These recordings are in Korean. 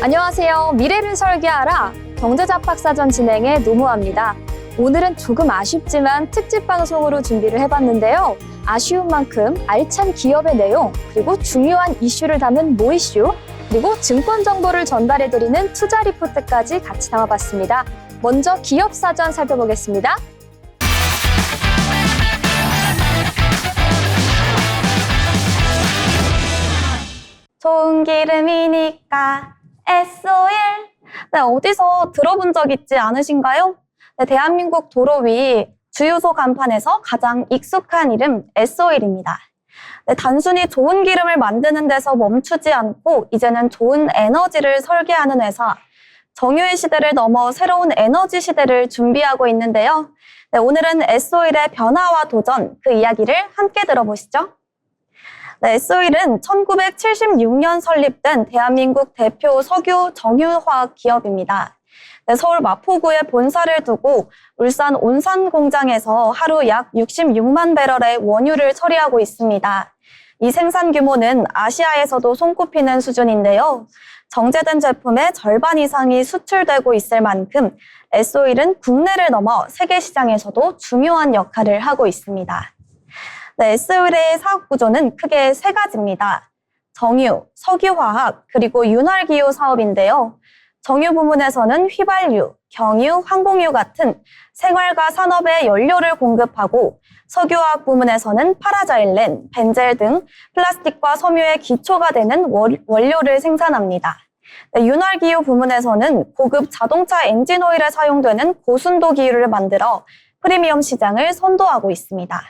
안녕하세요. 미래를 설계하라 경제잡학사전 진행의 노무아입니다. 오늘은 조금 아쉽지만 특집 방송으로 준비를 해봤는데요. 아쉬운 만큼 알찬 기업의 내용, 그리고 중요한 이슈를 담은 모이슈, 그리고 증권 정보를 전달해드리는 투자 리포트까지 같이 담아봤습니다. 먼저 기업 사전 살펴보겠습니다. 좋은 기름이니까 S-오일. 네, 어디서 들어본 적 있지 않으신가요? 네, 대한민국 도로 위 주유소 간판에서 가장 익숙한 이름 S-오일입니다. 네, 단순히 좋은 기름을 만드는 데서 멈추지 않고 이제는 좋은 에너지를 설계하는 회사, 정유의 시대를 넘어 새로운 에너지 시대를 준비하고 있는데요. 네, 오늘은 S-오일의 변화와 도전, 그 이야기를 함께 들어보시죠. 네, S-오일은 1976년 설립된 대한민국 대표 석유 정유화학 기업입니다. 네, 서울 마포구에 본사를 두고 울산 온산 공장에서 하루 약 66만 배럴의 원유를 처리하고 있습니다. 이 생산 규모는 아시아에서도 손꼽히는 수준인데요. 정제된 제품의 절반 이상이 수출되고 있을 만큼 S-오일은 국내를 넘어 세계 시장에서도 중요한 역할을 하고 있습니다. 네, S-오일의 사업 구조는 크게 세 가지입니다. 정유, 석유화학, 그리고 윤활기유 사업인데요. 정유 부문에서는 휘발유, 경유, 항공유 같은 생활과 산업에 연료를 공급하고 석유화학 부문에서는 파라자일렌, 벤젤 등 플라스틱과 섬유의 기초가 되는 원료를 생산합니다. 네, 윤활기유 부문에서는 고급 자동차 엔진 오일에 사용되는 고순도 기유를 만들어 프리미엄 시장을 선도하고 있습니다.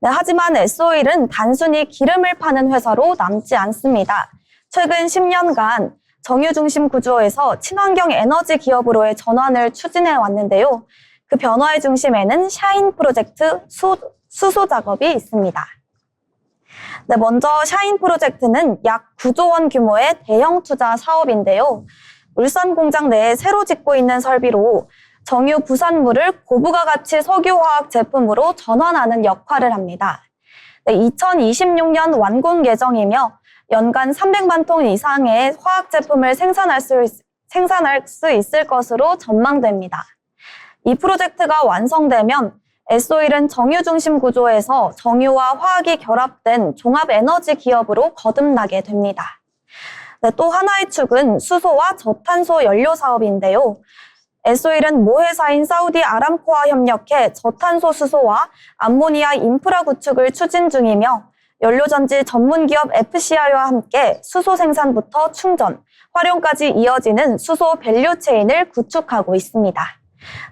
네, 하지만 S-오일은 단순히 기름을 파는 회사로 남지 않습니다. 최근 10년간 정유 중심 구조에서 친환경 에너지 기업으로의 전환을 추진해 왔는데요. 그 변화의 중심에는 샤인 프로젝트 수소 작업이 있습니다. 네, 먼저 샤인 프로젝트는 약 9조 원 규모의 대형 투자 사업인데요. 울산 공장 내에 새로 짓고 있는 설비로 정유 부산물을 고부가 가치 석유화학 제품으로 전환하는 역할을 합니다. 네, 2026년 완공 예정이며 연간 300만 톤 이상의 화학 제품을 생산할 수 있을 것으로 전망됩니다. 이 프로젝트가 완성되면 S-오일은 정유 중심 구조에서 정유와 화학이 결합된 종합 에너지 기업으로 거듭나게 됩니다. 네, 또 하나의 축은 수소와 저탄소 연료 사업인데요. S-오일은 모 회사인 사우디 아람코와 협력해 저탄소 수소와 암모니아 인프라 구축을 추진 중이며 연료전지 전문기업 FCI와 함께 수소 생산부터 충전, 활용까지 이어지는 수소 밸류체인을 구축하고 있습니다.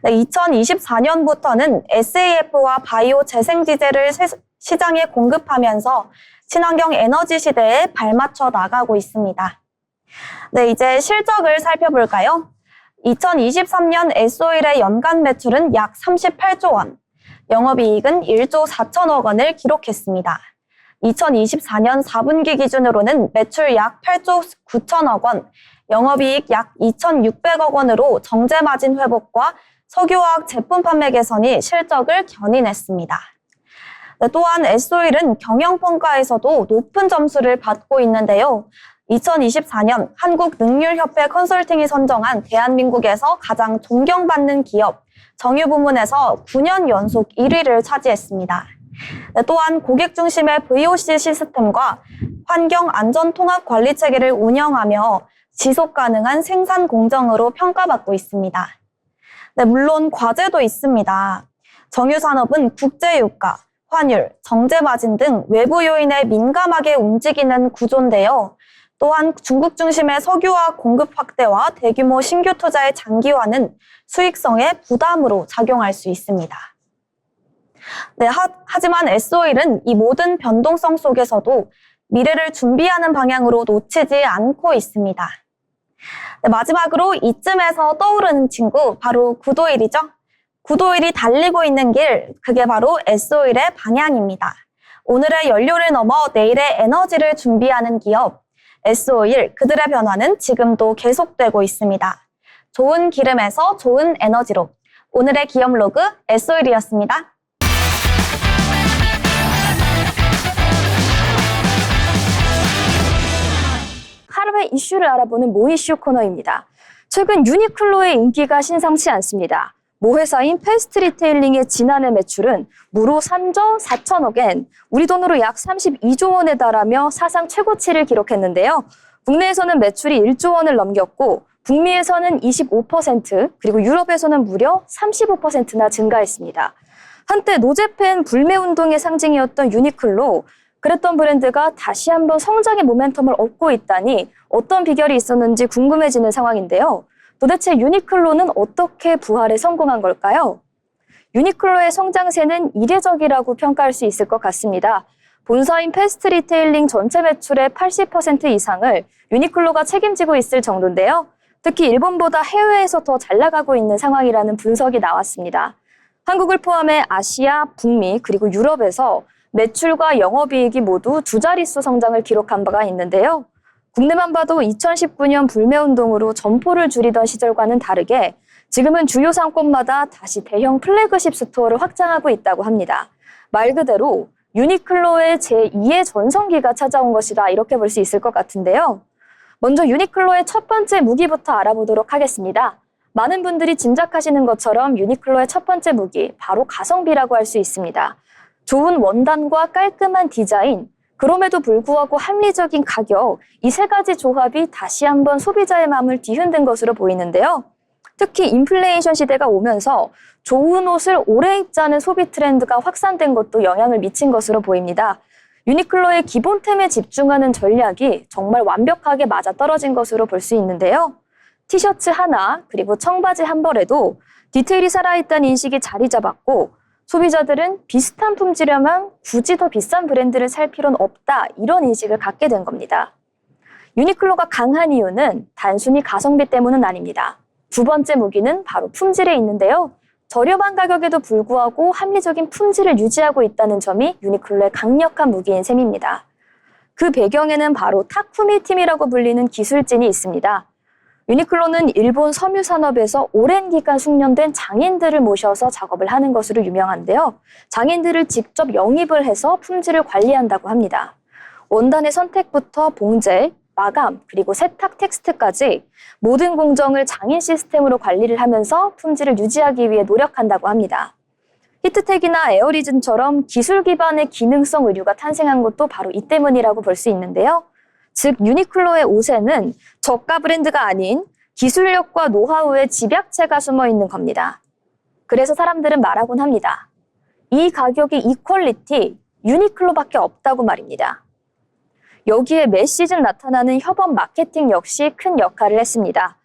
네, 2024년부터는 SAF와 바이오 재생지제를 시장에 공급하면서 친환경 에너지 시대에 발맞춰 나가고 있습니다. 네, 이제 실적을 살펴볼까요? 2023년 S-오일의 연간 매출은 약 38조 원, 영업이익은 1조 4천억 원을 기록했습니다. 2024년 4분기 기준으로는 매출 약 8조 9천억 원, 영업이익 약 2,600억 원으로 정제마진 회복과 석유화학 제품 판매 개선이 실적을 견인했습니다. 네, 또한 S-오일은 경영평가에서도 높은 점수를 받고 있는데요. 2024년 한국능률협회 컨설팅이 선정한 대한민국에서 가장 존경받는 기업, 정유 부문에서 9년 연속 1위를 차지했습니다. 네, 또한 고객 중심의 VOC 시스템과 환경 안전 통합 관리 체계를 운영하며 지속 가능한 생산 공정으로 평가받고 있습니다. 네, 물론 과제도 있습니다. 정유 산업은 국제유가, 환율, 정제마진 등 외부 요인에 민감하게 움직이는 구조인데요. 또한 중국 중심의 석유화학 공급 확대와 대규모 신규 투자의 장기화는 수익성에 부담으로 작용할 수 있습니다. 네, 하지만 S-오일은 이 모든 변동성 속에서도 미래를 준비하는 방향으로 놓치지 않고 있습니다. 네, 마지막으로 이쯤에서 떠오르는 친구, 바로 구도일이죠. 구도일이 달리고 있는 길, 그게 바로 S-오일의 방향입니다. 오늘의 연료를 넘어 내일의 에너지를 준비하는 기업, S-오일, 그들의 변화는 지금도 계속되고 있습니다. 좋은 기름에서 좋은 에너지로. 오늘의 기업 로그 S-오일이었습니다. 하루에 최근의 이슈를 알아보는 모 이슈 코너입니다. 최근 유니클로의 인기가 심상치 않습니다. 모 회사인 패스트 리테일링의 지난해 매출은 무려 3조 4천억엔, 우리 돈으로 약 32조 원에 달하며 사상 최고치를 기록했는데요. 국내에서는 매출이 1조 원을 넘겼고 북미에서는 25%, 그리고 유럽에서는 무려 35%나 증가했습니다. 한때 노제팬 불매운동의 상징이었던 유니클로, 그랬던 브랜드가 다시 한번 성장의 모멘텀을 얻고 있다니 어떤 비결이 있었는지 궁금해지는 상황인데요. 도대체 유니클로는 어떻게 부활에 성공한 걸까요? 유니클로의 성장세는 이례적이라고 평가할 수 있을 것 같습니다. 본사인 패스트 리테일링 전체 매출의 80% 이상을 유니클로가 책임지고 있을 정도인데요. 특히 일본보다 해외에서 더 잘 나가고 있는 상황이라는 분석이 나왔습니다. 한국을 포함해 아시아, 북미, 그리고 유럽에서 매출과 영업이익이 모두 두 자릿수 성장을 기록한 바가 있는데요. 국내만 봐도 2019년 불매운동으로 점포를 줄이던 시절과는 다르게 지금은 주요 상권마다 다시 대형 플래그십 스토어를 확장하고 있다고 합니다. 말 그대로 유니클로의 제2의 전성기가 찾아온 것이다, 이렇게 볼 수 있을 것 같은데요. 먼저 유니클로의 첫 번째 무기부터 알아보도록 하겠습니다. 많은 분들이 짐작하시는 것처럼 유니클로의 첫 번째 무기, 바로 가성비라고 할 수 있습니다. 좋은 원단과 깔끔한 디자인, 그럼에도 불구하고 합리적인 가격, 이 세 가지 조합이 다시 한번 소비자의 마음을 뒤흔든 것으로 보이는데요. 특히 인플레이션 시대가 오면서 좋은 옷을 오래 입자는 소비 트렌드가 확산된 것도 영향을 미친 것으로 보입니다. 유니클로의 기본템에 집중하는 전략이 정말 완벽하게 맞아떨어진 것으로 볼 수 있는데요. 티셔츠 하나, 그리고 청바지 한 벌에도 디테일이 살아있다는 인식이 자리 잡았고, 소비자들은 비슷한 품질에만 굳이 더 비싼 브랜드를 살 필요는 없다, 이런 인식을 갖게 된 겁니다. 유니클로가 강한 이유는 단순히 가성비 때문은 아닙니다. 두 번째 무기는 바로 품질에 있는데요. 저렴한 가격에도 불구하고 합리적인 품질을 유지하고 있다는 점이 유니클로의 강력한 무기인 셈입니다. 그 배경에는 바로 타쿠미 팀이라고 불리는 기술진이 있습니다. 유니클로는 일본 섬유 산업에서 오랜 기간 숙련된 장인들을 모셔서 작업을 하는 것으로 유명한데요. 장인들을 직접 영입을 해서 품질을 관리한다고 합니다. 원단의 선택부터 봉제, 마감, 그리고 세탁 텍스트까지 모든 공정을 장인 시스템으로 관리를 하면서 품질을 유지하기 위해 노력한다고 합니다. 히트텍이나 에어리즌처럼 기술 기반의 기능성 의류가 탄생한 것도 바로 이 때문이라고 볼 수 있는데요. 즉 유니클로의 옷에는 저가 브랜드가 아닌 기술력과 노하우의 집약체가 숨어 있는 겁니다. 그래서 사람들은 말하곤 합니다. 이 가격이 이 퀄리티, 유니클로밖에 없다고 말입니다. 여기에 매 시즌 나타나는 협업 마케팅 역시 큰 역할을 했습니다.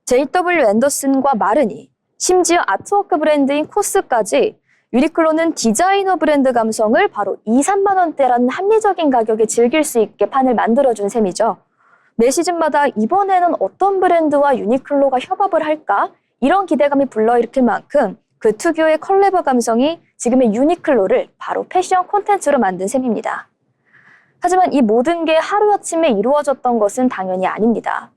JW 앤더슨과 마르니, 심지어 아트워크 브랜드인 코스까지 유니클로는 디자이너 브랜드 감성을 바로 2, 3만 원대라는 합리적인 가격에 즐길 수 있게 판을 만들어준 셈이죠. 매 시즌마다 이번에는 어떤 브랜드와 유니클로가 협업을 할까? 이런 기대감이 불러일으킬 만큼 그 특유의 컬래버 감성이 지금의 유니클로를 바로 패션 콘텐츠로 만든 셈입니다. 하지만 이 모든 게 하루아침에 이루어졌던 것은 당연히 아닙니다.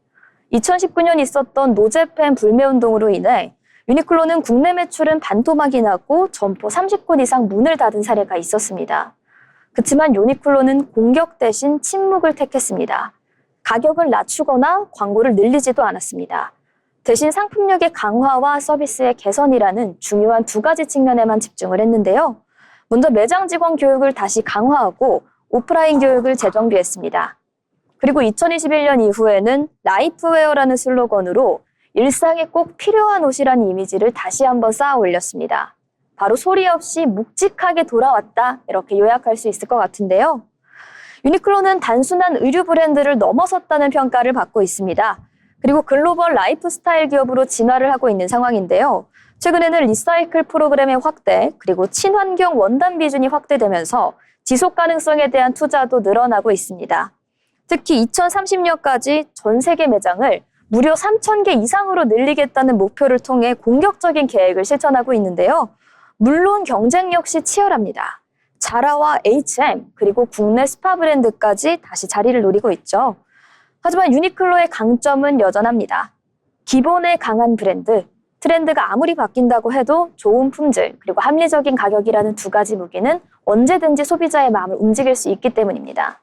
2019년 있었던 노제팬 불매운동으로 인해 유니클로는 국내 매출은 반토막이 나고 점포 30곳 이상 문을 닫은 사례가 있었습니다. 그렇지만 유니클로는 공격 대신 침묵을 택했습니다. 가격을 낮추거나 광고를 늘리지도 않았습니다. 대신 상품력의 강화와 서비스의 개선이라는 중요한 두 가지 측면에만 집중을 했는데요. 먼저 매장 직원 교육을 다시 강화하고 오프라인 교육을 재정비했습니다. 그리고 2021년 이후에는 라이프웨어라는 슬로건으로 일상에 꼭 필요한 옷이라는 이미지를 다시 한번 쌓아 올렸습니다. 바로 소리 없이 묵직하게 돌아왔다, 이렇게 요약할 수 있을 것 같은데요. 유니클로는 단순한 의류 브랜드를 넘어섰다는 평가를 받고 있습니다. 그리고 글로벌 라이프스타일 기업으로 진화를 하고 있는 상황인데요. 최근에는 리사이클 프로그램의 확대, 그리고 친환경 원단 비준이 확대되면서 지속 가능성에 대한 투자도 늘어나고 있습니다. 특히 2030년까지 전 세계 매장을 무려 3,000개 이상으로 늘리겠다는 목표를 통해 공격적인 계획을 실천하고 있는데요. 물론 경쟁 역시 치열합니다. 자라와 H&M, 그리고 국내 스파 브랜드까지 다시 자리를 노리고 있죠. 하지만 유니클로의 강점은 여전합니다. 기본에 강한 브랜드, 트렌드가 아무리 바뀐다고 해도 좋은 품질, 그리고 합리적인 가격이라는 두 가지 무기는 언제든지 소비자의 마음을 움직일 수 있기 때문입니다.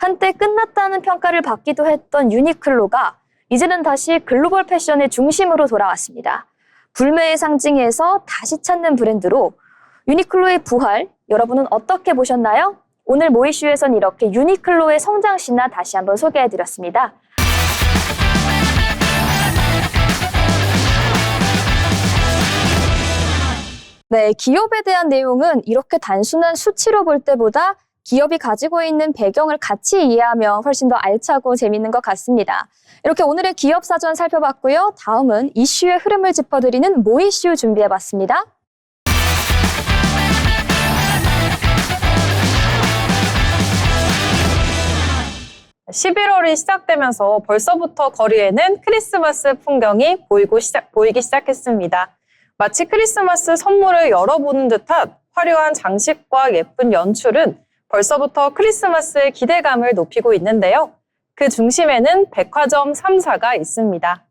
한때 끝났다는 평가를 받기도 했던 유니클로가 이제는 다시 글로벌 패션의 중심으로 돌아왔습니다. 불매의 상징에서 다시 찾는 브랜드로 유니클로의 부활, 여러분은 어떻게 보셨나요? 오늘 모이슈에선 이렇게 유니클로의 성장 신화 다시 한번 소개해드렸습니다. 네, 기업에 대한 내용은 이렇게 단순한 수치로 볼 때보다 기업이 가지고 있는 배경을 같이 이해하면 훨씬 더 알차고 재밌는 것 같습니다. 이렇게 오늘의 기업 사전 살펴봤고요. 다음은 이슈의 흐름을 짚어드리는 모이슈 준비해봤습니다. 11월이 시작되면서 벌써부터 거리에는 크리스마스 풍경이 보이기 시작했습니다. 마치 크리스마스 선물을 열어보는 듯한 화려한 장식과 예쁜 연출은 벌써부터 크리스마스의 기대감을 높이고 있는데요. 그 중심에는 백화점 3사가 있습니다.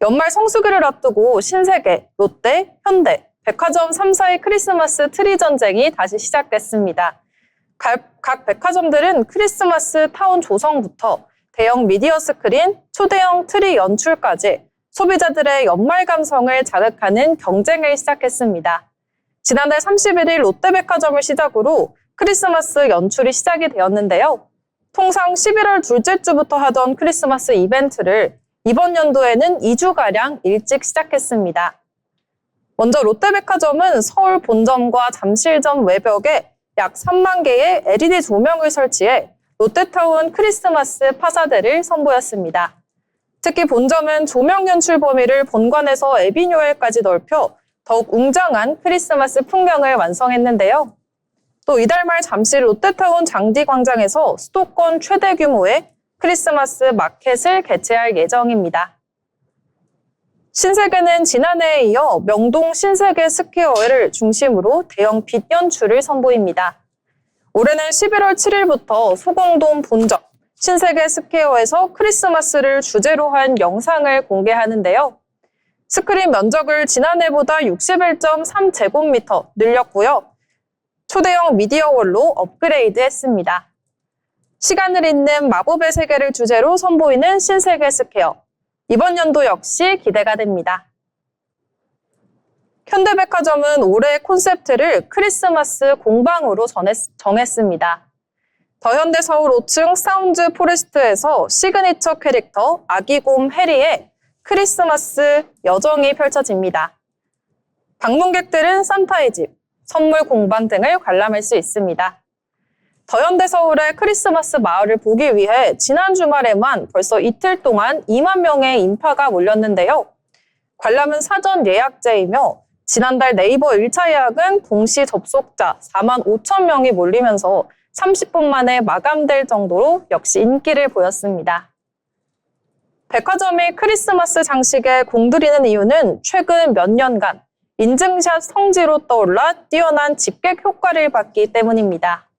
연말 성수기를 앞두고 신세계, 롯데, 현대, 백화점 3사의 크리스마스 트리 전쟁이 다시 시작됐습니다. 각 백화점들은 크리스마스 타운 조성부터 대형 미디어 스크린, 초대형 트리 연출까지 소비자들의 연말 감성을 자극하는 경쟁을 시작했습니다. 지난달 31일 롯데백화점을 시작으로 크리스마스 연출이 시작이 되었는데요. 통상 11월 둘째 주부터 하던 크리스마스 이벤트를 이번 연도에는 2주가량 일찍 시작했습니다. 먼저 롯데백화점은 서울 본점과 잠실점 외벽에 약 3만 개의 LED 조명을 설치해 롯데타운 크리스마스 파사데를 선보였습니다. 특히 본점은 조명 연출 범위를 본관에서 에비뉴엘까지 넓혀 더욱 웅장한 크리스마스 풍경을 완성했는데요. 또 이달 말 잠실 롯데타운 장디광장에서 수도권 최대 규모의 크리스마스 마켓을 개최할 예정입니다. 신세계는 지난해에 이어 명동 신세계 스퀘어를 중심으로 대형 빛 연출을 선보입니다. 올해는 11월 7일부터 소공동 본점 신세계 스퀘어에서 크리스마스를 주제로 한 영상을 공개하는데요. 스크린 면적을 지난해보다 61.3제곱미터 늘렸고요. 초대형 미디어월로 업그레이드했습니다. 시간을 잇는 마법의 세계를 주제로 선보이는 신세계 스퀘어. 이번 연도 역시 기대가 됩니다. 현대백화점은 올해 콘셉트를 크리스마스 공방으로 정했습니다. 더현대 서울 5층 사운드 포레스트에서 시그니처 캐릭터 아기곰 해리의 크리스마스 여정이 펼쳐집니다. 방문객들은 산타의 집, 선물 공방 등을 관람할 수 있습니다. 더현대 서울의 크리스마스 마을을 보기 위해 지난 주말에만 벌써 이틀 동안 2만 명의 인파가 몰렸는데요. 관람은 사전 예약제이며 지난달 네이버 1차 예약은 동시 접속자 4만 5천 명이 몰리면서 30분 만에 마감될 정도로 역시 인기를 보였습니다. 백화점이 크리스마스 장식에 공들이는 이유는 최근 몇 년간 인증샷 성지로 떠올라 뛰어난 집객 효과를 받기 때문입니다.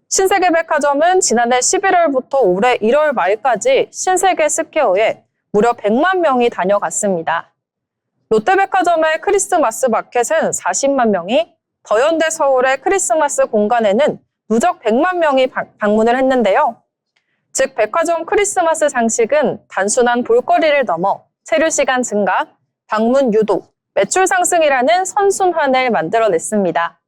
신세계백화점은 지난해 11월부터 올해 1월 말까지 신세계 스퀘어에 무려 100만 명이 다녀갔습니다. 롯데백화점의 크리스마스 마켓은 40만 명이, 더현대 서울의 크리스마스 공간에는 누적 100만 명이 방문을 했는데요. 즉 백화점 크리스마스 장식은 단순한 볼거리를 넘어 체류 시간 증가, 방문 유도, 매출 상승이라는 선순환을 만들어냈습니다.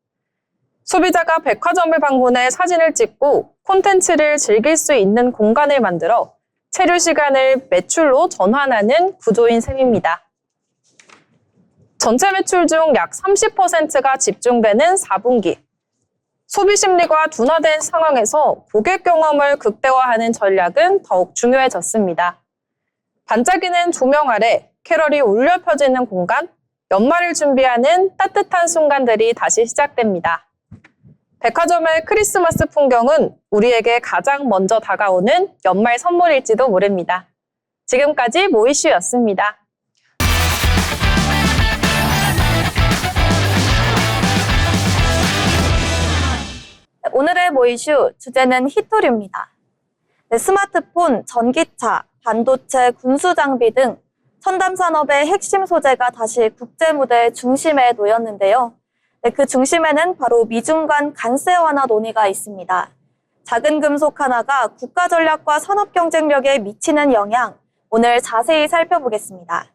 소비자가 백화점을 방문해 사진을 찍고 콘텐츠를 즐길 수 있는 공간을 만들어 체류 시간을 매출로 전환하는 구조인 셈입니다. 전체 매출 중 약 30%가 집중되는 4분기. 소비 심리가 둔화된 상황에서 고객 경험을 극대화하는 전략은 더욱 중요해졌습니다. 반짝이는 조명 아래 캐럴이 울려 펴지는 공간, 연말을 준비하는 따뜻한 순간들이 다시 시작됩니다. 백화점의 크리스마스 풍경은 우리에게 가장 먼저 다가오는 연말 선물일지도 모릅니다. 지금까지 모이슈였습니다. 오늘의 모이슈 주제는 히토류입니다. 스마트폰, 전기차, 반도체, 군수장비 등 첨단 산업의 핵심 소재가 다시 국제 무대 중심에 놓였는데요. 그 중심에는 바로 미중 간 관세 완화 논의가 있습니다. 작은 금속 하나가 국가 전략과 산업 경쟁력에 미치는 영향, 오늘 자세히 살펴보겠습니다.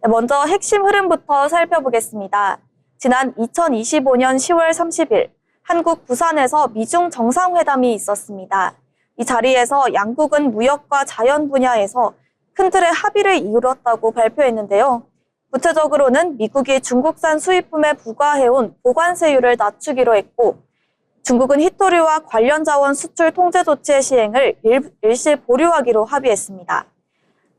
먼저 핵심 흐름부터 살펴보겠습니다. 지난 2025년 10월 30일, 한국 부산에서 미중 정상회담이 있었습니다. 이 자리에서 양국은 무역과 자연 분야에서 큰 틀의 합의를 이뤘다고 발표했는데요. 구체적으로는 미국이 중국산 수입품에 부과해온 보관세율을 낮추기로 했고, 중국은 히토류와 관련 자원 수출 통제 조치의 시행을 일시 보류하기로 합의했습니다.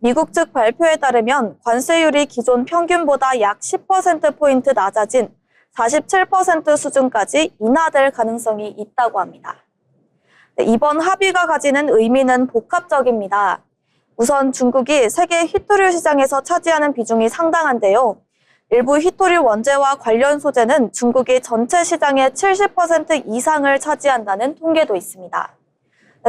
미국 측 발표에 따르면 관세율이 기존 평균보다 약 10%포인트 낮아진 47% 수준까지 인하될 가능성이 있다고 합니다. 이번 합의가 가지는 의미는 복합적입니다. 우선 중국이 세계 히토류 시장에서 차지하는 비중이 상당한데요. 일부 히토류 원재와 관련 소재는 중국이 전체 시장의 70% 이상을 차지한다는 통계도 있습니다.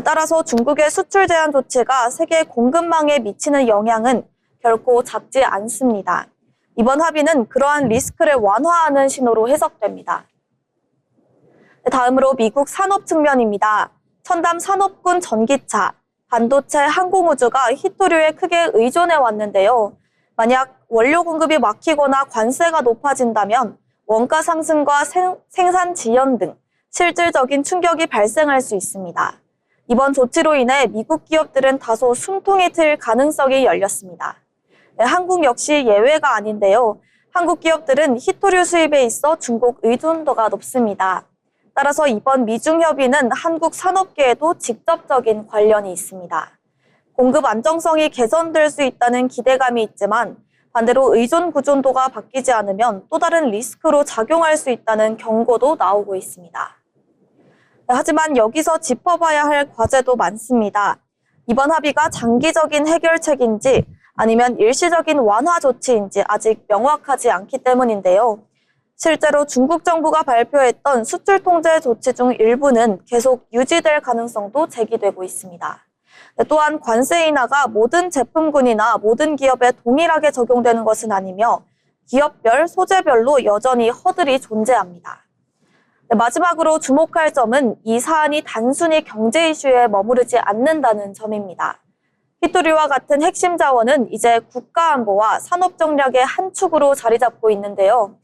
따라서 중국의 수출 제한 조치가 세계 공급망에 미치는 영향은 결코 작지 않습니다. 이번 합의는 그러한 리스크를 완화하는 신호로 해석됩니다. 다음으로 미국 산업 측면입니다. 첨단 산업군 전기차, 반도체, 항공우주가 히토류에 크게 의존해 왔는데요. 만약 원료 공급이 막히거나 관세가 높아진다면 원가 상승과 생산 지연 등 실질적인 충격이 발생할 수 있습니다. 이번 조치로 인해 미국 기업들은 다소 숨통이 트일 가능성이 열렸습니다. 한국 역시 예외가 아닌데요. 한국 기업들은 히토류 수입에 있어 중국 의존도가 높습니다. 따라서 이번 미중 협의는 한국 산업계에도 직접적인 관련이 있습니다. 공급 안정성이 개선될 수 있다는 기대감이 있지만 반대로 의존 구조도가 바뀌지 않으면 또 다른 리스크로 작용할 수 있다는 경고도 나오고 있습니다. 하지만 여기서 짚어봐야 할 과제도 많습니다. 이번 합의가 장기적인 해결책인지 아니면 일시적인 완화 조치인지 아직 명확하지 않기 때문인데요. 실제로 중국 정부가 발표했던 수출 통제 조치 중 일부는 계속 유지될 가능성도 제기되고 있습니다. 또한 관세 인하가 모든 제품군이나 모든 기업에 동일하게 적용되는 것은 아니며 기업별, 소재별로 여전히 허들이 존재합니다. 마지막으로 주목할 점은 이 사안이 단순히 경제 이슈에 머무르지 않는다는 점입니다. 히토류와 같은 핵심 자원은 이제 국가안보와 산업 전략의 한 축으로 자리 잡고 있는데요.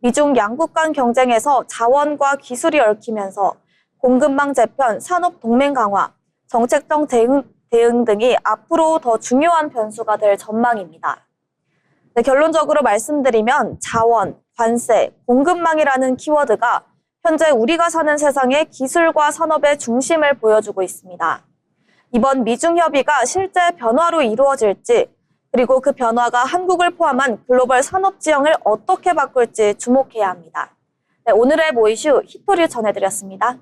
미중 양국 간 경쟁에서 자원과 기술이 얽히면서 공급망 재편, 산업 동맹 강화, 정책적 대응 등이 앞으로 더 중요한 변수가 될 전망입니다. 결론적으로 말씀드리면 자원, 관세, 공급망이라는 키워드가 현재 우리가 사는 세상의 기술과 산업의 중심을 보여주고 있습니다. 이번 미중 협의가 실제 변화로 이루어질지, 그리고 그 변화가 한국을 포함한 글로벌 산업 지형을 어떻게 바꿀지 주목해야 합니다. 네, 오늘의 모이슈 히토류 전해드렸습니다.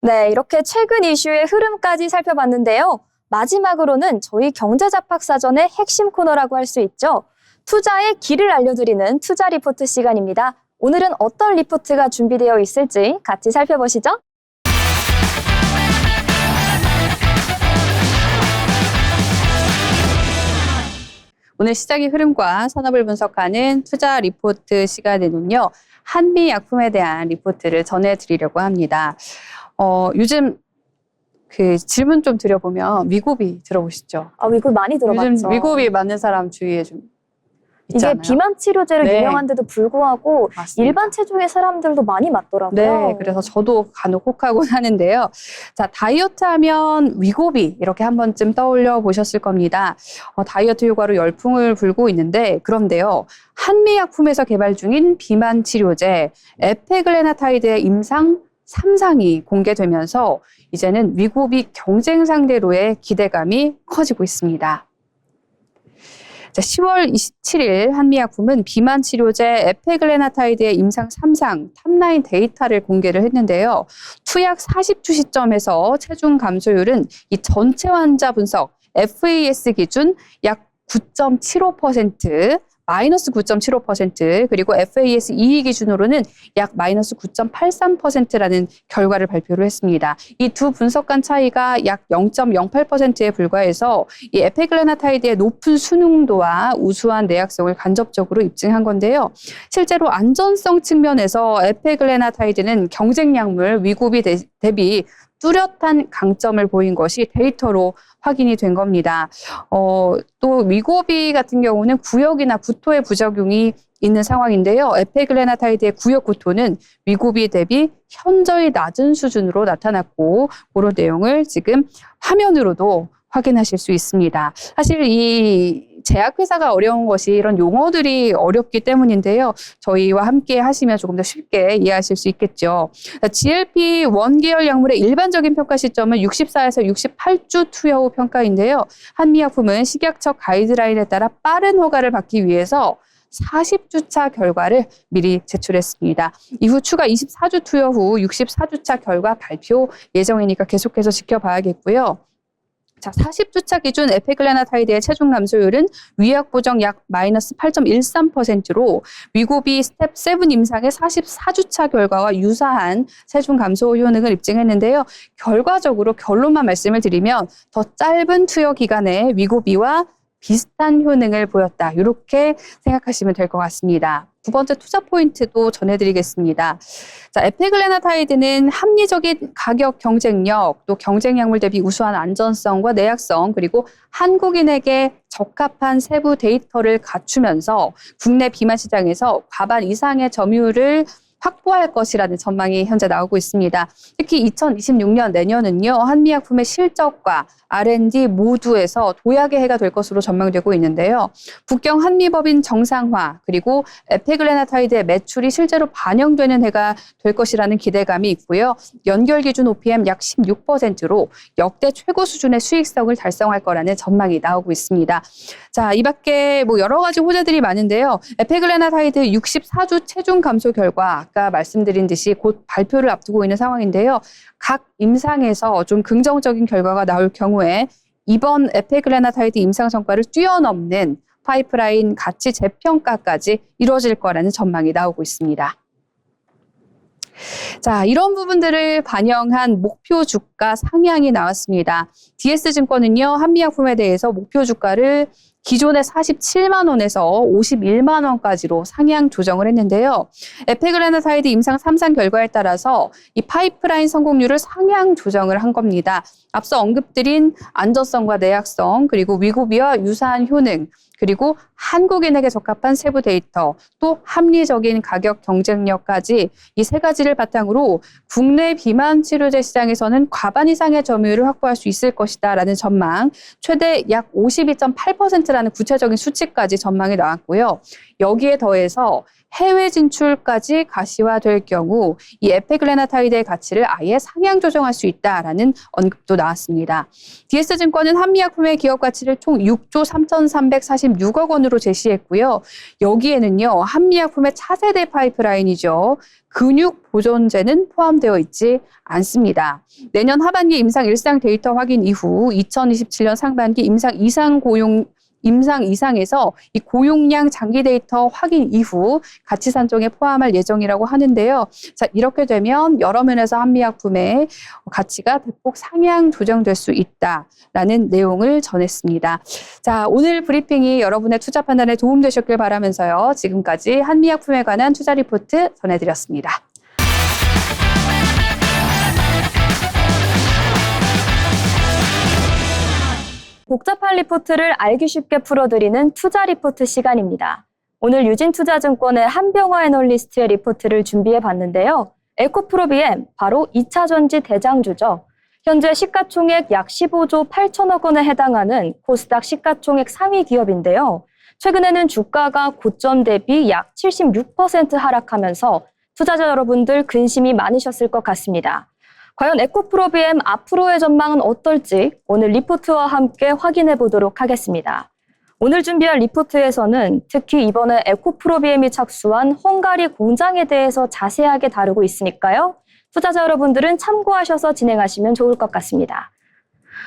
네, 이렇게 최근 이슈의 흐름까지 살펴봤는데요. 마지막으로는 저희 경제잡학사전의 핵심 코너라고 할 수 있죠. 투자의 길을 알려드리는 투자 리포트 시간입니다. 오늘은 어떤 리포트가 준비되어 있을지 같이 살펴보시죠. 오늘 시장의 흐름과 산업을 분석하는 투자 리포트 시간에는요, 한미약품에 대한 리포트를 전해드리려고 합니다. 요즘 그 질문 좀 드려보면 위고비 들어보시죠? 위고비 많이 들어봤죠. 요즘 위고비 맞는 사람 주위에 좀 있잖아요. 이게 비만 치료제로 네. 유명한데도 불구하고 맞습니다. 일반 체중의 사람들도 많이 맞더라고요. 네, 그래서 저도 간혹 혹하곤 하는데요. 자, 다이어트 하면 위고비 이렇게 한 번쯤 떠올려 보셨을 겁니다. 다이어트 효과로 열풍을 불고 있는데, 그런데요, 한미약품에서 개발 중인 비만 치료제 에페글레나타이드의 임상 3상이 공개되면서 이제는 위고비 경쟁 상대로의 기대감이 커지고 있습니다. 자, 10월 27일 한미약품은 비만 치료제 에페글레나타이드의 임상 3상 탑라인 데이터를 공개를 했는데요. 투약 40주 시점에서 체중 감소율은 이 전체 환자 분석 FAS 기준 약 9.75%, 마이너스 9.75%, 그리고 FAS 2위 기준으로는 약 마이너스 9.83%라는 결과를 발표를 했습니다. 이 두 분석 간 차이가 약 0.08%에 불과해서 이 에페글레나타이드의 높은 순응도와 우수한 내약성을 간접적으로 입증한 건데요. 실제로 안전성 측면에서 에페글레나타이드는 경쟁 약물 위고비 대비 뚜렷한 강점을 보인 것이 데이터로 확인이 된 겁니다. 또 위고비 같은 경우는 구역이나 구토의 부작용이 있는 상황인데요. 에페글레나타이드의 구역 구토는 위고비 대비 현저히 낮은 수준으로 나타났고, 그런 내용을 지금 화면으로도 확인하실 수 있습니다. 사실 이 제약회사가 어려운 것이 이런 용어들이 어렵기 때문인데요. 저희와 함께 하시면 조금 더 쉽게 이해하실 수 있겠죠. GLP-1 계열 약물의 일반적인 평가 시점은 64에서 68주 투여 후 평가인데요. 한미약품은 식약처 가이드라인에 따라 빠른 허가를 받기 위해서 40주차 결과를 미리 제출했습니다. 이후 추가 24주 투여 후 64주차 결과 발표 예정이니까 계속해서 지켜봐야겠고요. 자, 40주차 기준 에페글레나타이드의 체중 감소율은 위약 보정 약 마이너스 8.13%로 위고비 스텝 7 임상의 44주차 결과와 유사한 체중 감소 효능을 입증했는데요. 결과적으로 결론만 말씀을 드리면 더 짧은 투여 기간에 위고비와 비슷한 효능을 보였다. 이렇게 생각하시면 될 것 같습니다. 두 번째 투자 포인트도 전해드리겠습니다. 자, 에페글레나타이드는 합리적인 가격 경쟁력, 또 경쟁 약물 대비 우수한 안전성과 내약성, 그리고 한국인에게 적합한 세부 데이터를 갖추면서 국내 비만 시장에서 과반 이상의 점유율을 확보할 것이라는 전망이 현재 나오고 있습니다. 특히 2026년 내년은요, 한미약품의 실적과 R&D 모두에서 도약의 해가 될 것으로 전망되고 있는데요. 북경 한미법인 정상화, 그리고 에페글레나타이드의 매출이 실제로 반영되는 해가 될 것이라는 기대감이 있고요. 연결 기준 OPM 약 16%로 역대 최고 수준의 수익성을 달성할 거라는 전망이 나오고 있습니다. 자, 이 밖에 여러 가지 호재들이 많은데요. 에페글레나타이드 64주 체중 감소 결과, 아까 말씀드린 듯이 곧 발표를 앞두고 있는 상황인데요. 각 임상에서 좀 긍정적인 결과가 나올 경우에 이번 에페글레나타이드 임상 성과를 뛰어넘는 파이프라인 가치 재평가까지 이루어질 거라는 전망이 나오고 있습니다. 자, 이런 부분들을 반영한 목표 주가 상향이 나왔습니다. DS증권은요, 한미약품에 대해서 목표 주가를 기존의 47만 원에서 51만 원까지로 상향 조정을 했는데요. 에페글레나타이드 임상 3상 결과에 따라서 이 파이프라인 성공률을 상향 조정을 한 겁니다. 앞서 언급드린 안전성과 내약성, 그리고 위고비와 유사한 효능, 그리고 한국인에게 적합한 세부 데이터, 또 합리적인 가격 경쟁력까지 이 세 가지를 바탕으로 국내 비만 치료제 시장에서는 과반 이상의 점유율을 확보할 수 있을 것이다라는 전망, 최대 약 52.8%라는 구체적인 수치까지 전망이 나왔고요. 여기에 더해서 해외 진출까지 가시화될 경우 이 에페글레나타이드의 가치를 아예 상향 조정할 수 있다라는 언급도 나왔습니다. DS증권은 한미약품의 기업 가치를 총 6조 3,346억 원으로 제시했고요. 여기에는요, 한미약품의 차세대 파이프라인이죠. 근육 보존제는 포함되어 있지 않습니다. 내년 하반기 임상 1상 데이터 확인 이후 2027년 상반기 임상 이상에서 이 고용량 장기 데이터 확인 이후 가치 산정에 포함할 예정이라고 하는데요. 자, 이렇게 되면 여러 면에서 한미약품의 가치가 대폭 상향 조정될 수 있다라는 내용을 전했습니다. 자, 오늘 브리핑이 여러분의 투자 판단에 도움되셨길 바라면서요. 지금까지 한미약품에 관한 투자 리포트 전해드렸습니다. 복잡한 리포트를 알기 쉽게 풀어드리는 투자 리포트 시간입니다. 오늘 유진투자증권의 한병화 애널리스트의 리포트를 준비해봤는데요. 에코프로비엠, 바로 2차전지 대장주죠. 현재 시가총액 약 15조 8천억 원에 해당하는 코스닥 시가총액 상위 기업인데요. 최근에는 주가가 고점 대비 약 76% 하락하면서 투자자 여러분들 근심이 많으셨을 것 같습니다. 과연 에코프로비엠 앞으로의 전망은 어떨지 오늘 리포트와 함께 확인해 보도록 하겠습니다. 오늘 준비할 리포트에서는 특히 이번에 에코프로비엠이 착수한 헝가리 공장에 대해서 자세하게 다루고 있으니까요. 투자자 여러분들은 참고하셔서 진행하시면 좋을 것 같습니다.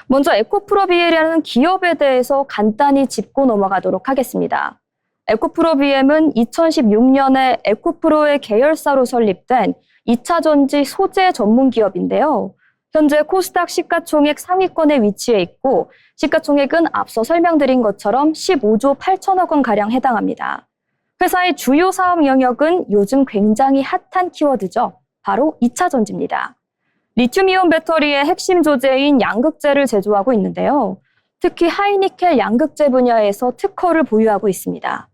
먼저 에코프로비엠이라는 기업에 대해서 간단히 짚고 넘어가도록 하겠습니다. 에코프로 BM은 2016년에 에코프로의 계열사로 설립된 2차 전지 소재 전문 기업인데요. 현재 코스닥 시가총액 상위권에 위치해 있고 시가총액은 앞서 설명드린 것처럼 15조 8천억 원가량 해당합니다. 회사의 주요 사업 영역은 요즘 굉장히 핫한 키워드죠. 바로 2차 전지입니다. 리튬이온 배터리의 핵심 조제인 양극재를 제조하고 있는데요. 특히 하이니켈 양극재 분야에서 특허를 보유하고 있습니다.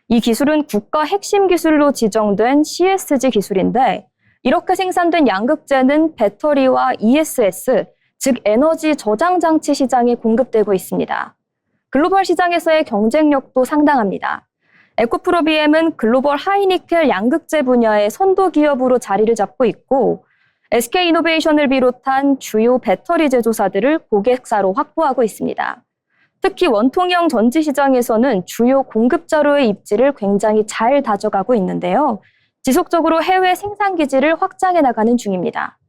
이 기술은 국가 핵심 기술로 지정된 CSG 기술인데 이렇게 생산된 양극재는 배터리와 ESS, 즉 에너지 저장 장치 시장에 공급되고 있습니다. 글로벌 시장에서의 경쟁력도 상당합니다. 에코프로 BM은 글로벌 하이니켈 양극재 분야의 선도 기업으로 자리를 잡고 있고 SK이노베이션을 비롯한 주요 배터리 제조사들을 고객사로 확보하고 있습니다. 특히 원통형 전지 시장에서는 주요 공급자로의 입지를 굉장히 잘 다져가고 있는데요. 지속적으로 해외 생산 기지를 확장해 나가는 중입니다.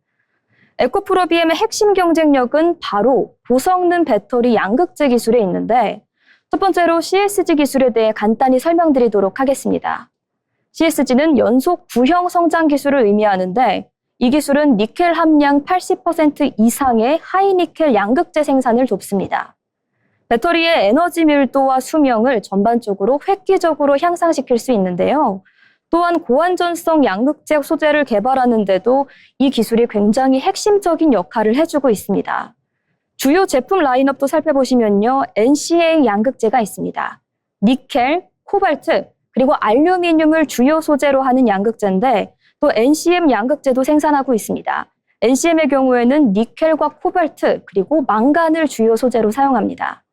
에코프로 BM의 핵심 경쟁력은 바로 고성능 배터리 양극재 기술에 있는데 첫 번째로 CSG 기술에 대해 간단히 설명드리도록 하겠습니다. CSG는 연속 구형 성장 기술을 의미하는데 이 기술은 니켈 함량 80% 이상의 하이니켈 양극재 생산을 돕습니다. 배터리의 에너지 밀도와 수명을 전반적으로 획기적으로 향상시킬 수 있는데요. 또한 고안전성 양극재 소재를 개발하는 데도 이 기술이 굉장히 핵심적인 역할을 해주고 있습니다. 주요 제품 라인업도 살펴보시면요. NCA 양극재가 있습니다. 니켈, 코발트, 그리고 알루미늄을 주요 소재로 하는 양극재인데 또 NCM 양극재도 생산하고 있습니다. NCM의 경우에는 니켈과 코발트, 그리고 망간을 주요 소재로 사용합니다.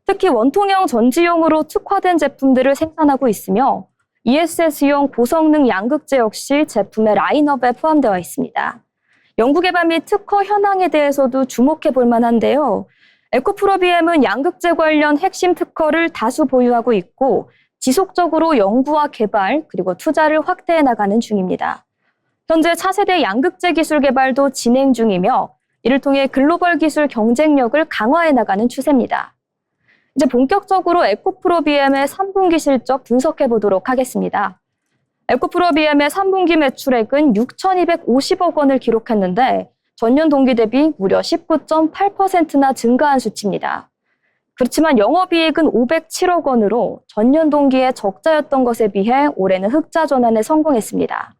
특히 원통형 전지용으로 특화된 제품들을 생산하고 있으며 ESS용 고성능 양극재 역시 제품의 라인업에 포함되어 있습니다. 연구개발 및 특허 현황에 대해서도 주목해 볼 만한데요. 에코프로 BM은 양극재 관련 핵심 특허를 다수 보유하고 있고 지속적으로 연구와 개발 그리고 투자를 확대해 나가는 중입니다. 현재 차세대 양극재 기술 개발도 진행 중이며 이를 통해 글로벌 기술 경쟁력을 강화해 나가는 추세입니다. 이제 본격적으로 에코프로 BM의 3분기 실적 분석해 보도록 하겠습니다. 에코프로 BM의 3분기 매출액은 6,250억 원을 기록했는데 전년 동기 대비 무려 19.8%나 증가한 수치입니다. 그렇지만 영업이익은 507억 원으로 전년 동기에 적자였던 것에 비해 올해는 흑자 전환에 성공했습니다.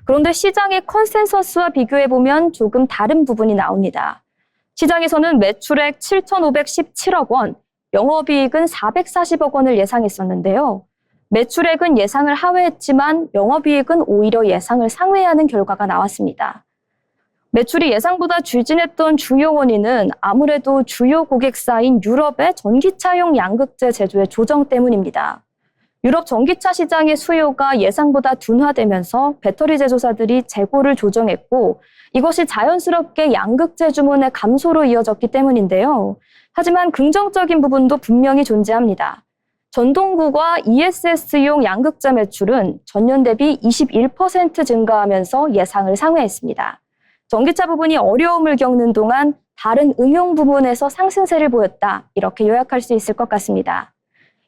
그런데 시장의 컨센서스와 비교해보면 조금 다른 부분이 나옵니다. 시장에서는 매출액 7,517억 원, 영업이익은 440억 원을 예상했었는데요. 매출액은 예상을 하회했지만 영업이익은 오히려 예상을 상회하는 결과가 나왔습니다. 매출이 예상보다 추진했던 주요 원인은 아무래도 주요 고객사인 유럽의 전기차용 양극재 제조의 조정 때문입니다. 유럽 전기차 시장의 수요가 예상보다 둔화되면서 배터리 제조사들이 재고를 조정했고 이것이 자연스럽게 양극재 주문의 감소로 이어졌기 때문인데요. 하지만 긍정적인 부분도 분명히 존재합니다. 전동구와 ESS용 양극재 매출은 전년 대비 21% 증가하면서 예상을 상회했습니다. 전기차 부분이 어려움을 겪는 동안 다른 응용 부문에서 상승세를 보였다. 이렇게 요약할 수 있을 것 같습니다.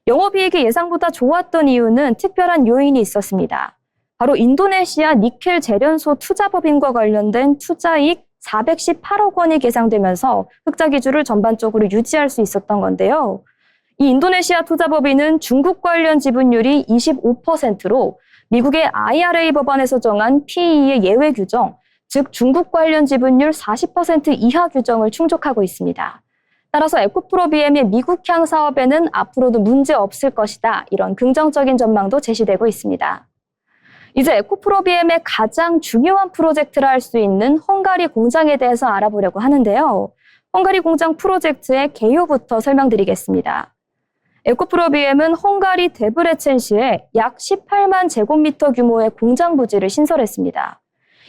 영업이익이 예상보다 좋았던 이유는 특별한 요인이 있었습니다. 바로 인도네시아 니켈 재련소 투자법인과 관련된 투자이익 418억 원이 계상되면서 흑자 기준을 전반적으로 유지할 수 있었던 건데요. 이 인도네시아 투자법인은 중국 관련 지분율이 25%로 미국의 IRA 법안에서 정한 PE의 예외 규정, 즉 중국 관련 지분율 40% 이하 규정을 충족하고 있습니다. 따라서 에코프로 BM의 미국향 사업에는 앞으로도 문제 없을 것이다. 이런 긍정적인 전망도 제시되고 있습니다. 이제 에코프로 BM의 가장 중요한 프로젝트라 할 수 있는 헝가리 공장에 대해서 알아보려고 하는데요. 헝가리 공장 프로젝트의 개요부터 설명드리겠습니다. 에코프로 BM은 헝가리 데브레첸시에 약 18만 제곱미터 규모의 공장 부지를 신설했습니다.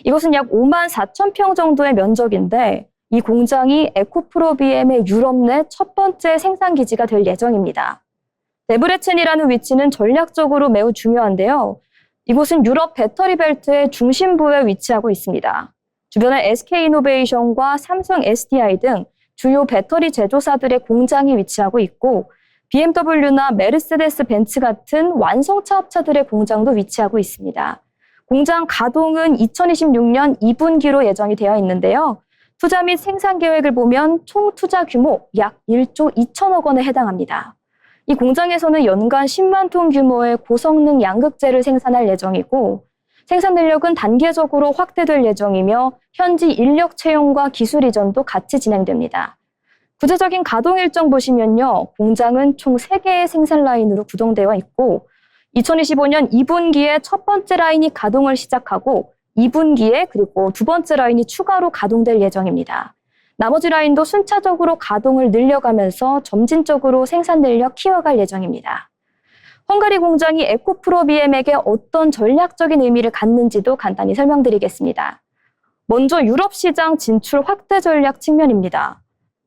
이것은 약 5만 4천 평 정도의 면적인데 이 공장이 에코프로 BM의 유럽 내 첫 번째 생산 기지가 될 예정입니다. 데브레첸이라는 위치는 전략적으로 매우 중요한데요. 이곳은 유럽 배터리 벨트의 중심부에 위치하고 있습니다. 주변에 SK이노베이션과 삼성 SDI 등 주요 배터리 제조사들의 공장이 위치하고 있고 BMW나 메르세데스 벤츠 같은 완성차 업체들의 공장도 위치하고 있습니다. 공장 가동은 2026년 2분기로 예정이 되어 있는데요. 투자 및 생산 계획을 보면 총 투자 규모 약 1조 2천억 원에 해당합니다. 이 공장에서는 연간 10만 톤 규모의 고성능 양극재를 생산할 예정이고 생산 능력은 단계적으로 확대될 예정이며 현지 인력 채용과 기술 이전도 같이 진행됩니다. 구체적인 가동 일정 보시면요. 공장은 총 3개의 생산 라인으로 구동되어 있고 2025년 2분기에 첫 번째 라인이 가동을 시작하고 2분기에 그리고 두 번째 라인이 추가로 가동될 예정입니다. 나머지 라인도 순차적으로 가동을 늘려가면서 점진적으로 생산 능력 키워갈 예정입니다. 헝가리 공장이 에코프로 BM에게 어떤 전략적인 의미를 갖는지도 간단히 설명드리겠습니다. 먼저 유럽 시장 진출 확대 전략 측면입니다.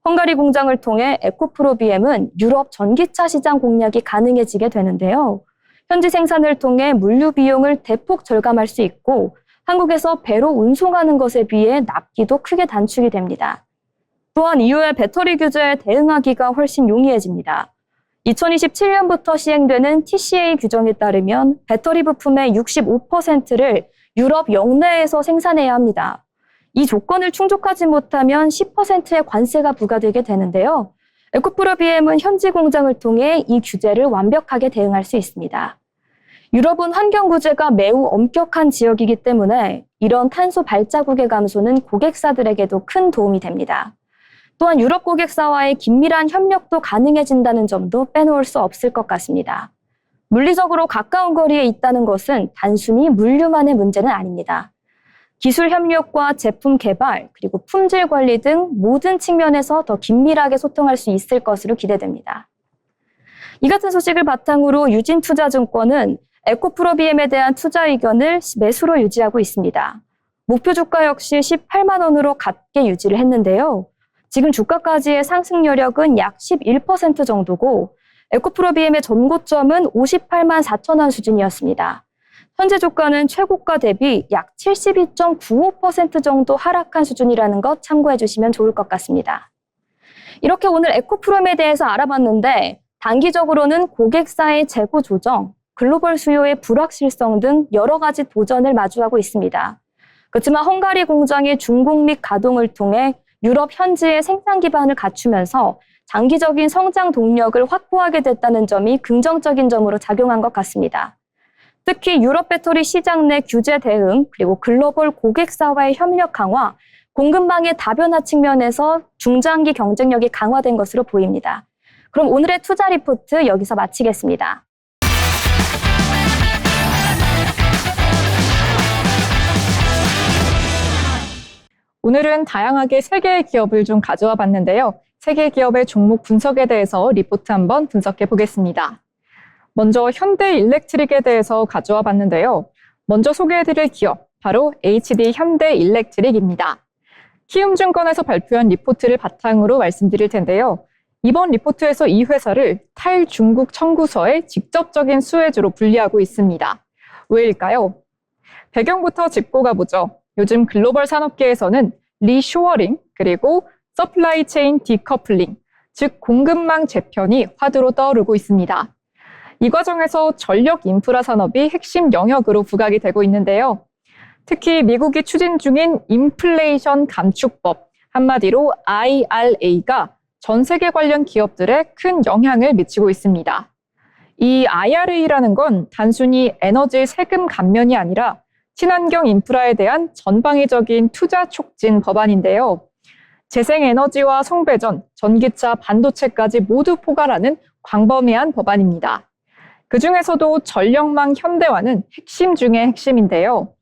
헝가리 공장을 통해 에코프로 BM은 유럽 전기차 시장 공략이 가능해지게 되는데요. 현지 생산을 통해 물류 비용을 대폭 절감할 수 있고 한국에서 배로 운송하는 것에 비해 납기도 크게 단축이 됩니다. 또한 이후에 배터리 규제에 대응하기가 훨씬 용이해집니다. 2027년부터 시행되는 TCA 규정에 따르면 배터리 부품의 65%를 유럽 영내에서 생산해야 합니다. 이 조건을 충족하지 못하면 10%의 관세가 부과되게 되는데요. 에코프로 BM은 현지 공장을 통해 이 규제를 완벽하게 대응할 수 있습니다. 유럽은 환경 구제가 매우 엄격한 지역이기 때문에 이런 탄소 발자국의 감소는 고객사들에게도 큰 도움이 됩니다. 또한 유럽 고객사와의 긴밀한 협력도 가능해진다는 점도 빼놓을 수 없을 것 같습니다. 물리적으로 가까운 거리에 있다는 것은 단순히 물류만의 문제는 아닙니다. 기술 협력과 제품 개발, 그리고 품질 관리 등 모든 측면에서 더 긴밀하게 소통할 수 있을 것으로 기대됩니다. 이 같은 소식을 바탕으로 유진투자증권은 에코프로 BM에 대한 투자 의견을 매수로 유지하고 있습니다. 목표 주가 역시 18만 원으로 같게 유지를 했는데요. 지금 주가까지의 상승 여력은 약 11% 정도고 에코프로 BM의 전고점은 58만 4천 원 수준이었습니다. 현재 주가는 최고가 대비 약 72.95% 정도 하락한 수준이라는 것 참고해 주시면 좋을 것 같습니다. 이렇게 오늘 에코프롬에 대해서 알아봤는데 단기적으로는 고객사의 재고 조정, 글로벌 수요의 불확실성 등 여러 가지 도전을 마주하고 있습니다. 그렇지만 헝가리 공장의 중국 및 가동을 통해 유럽 현지의 생산 기반을 갖추면서 장기적인 성장 동력을 확보하게 됐다는 점이 긍정적인 점으로 작용한 것 같습니다. 특히 유럽 배터리 시장 내 규제 대응, 그리고 글로벌 고객사와의 협력 강화, 공급망의 다변화 측면에서 중장기 경쟁력이 강화된 것으로 보입니다. 그럼 오늘의 투자 리포트 여기서 마치겠습니다. 오늘은 다양하게 3개의 기업을 좀 가져와 봤는데요. 3개 기업의 종목 분석에 대해서 리포트 한번 분석해 보겠습니다. 먼저 현대일렉트릭에 대해서 가져와 봤는데요. 먼저 소개해드릴 기업, 바로 HD 현대일렉트릭입니다. 키움증권에서 발표한 리포트를 바탕으로 말씀드릴 텐데요. 이번 리포트에서 이 회사를 탈중국 청구서의 직접적인 수혜주로 분리하고 있습니다. 왜일까요? 배경부터 짚고 가보죠. 요즘 글로벌 산업계에서는 리쇼어링 그리고 서플라이 체인 디커플링, 즉 공급망 재편이 화두로 떠오르고 있습니다. 이 과정에서 전력 인프라 산업이 핵심 영역으로 부각이 되고 있는데요. 특히 미국이 추진 중인 인플레이션 감축법, 한마디로 IRA가 전 세계 관련 기업들에 큰 영향을 미치고 있습니다. 이 IRA라는 건 단순히 에너지 세금 감면이 아니라 친환경 인프라에 대한 전방위적인 투자 촉진 법안인데요. 재생에너지와 송배전, 전기차, 반도체까지 모두 포괄하는 광범위한 법안입니다. 그중에서도 전력망 현대화는 핵심 중의 핵심인데요.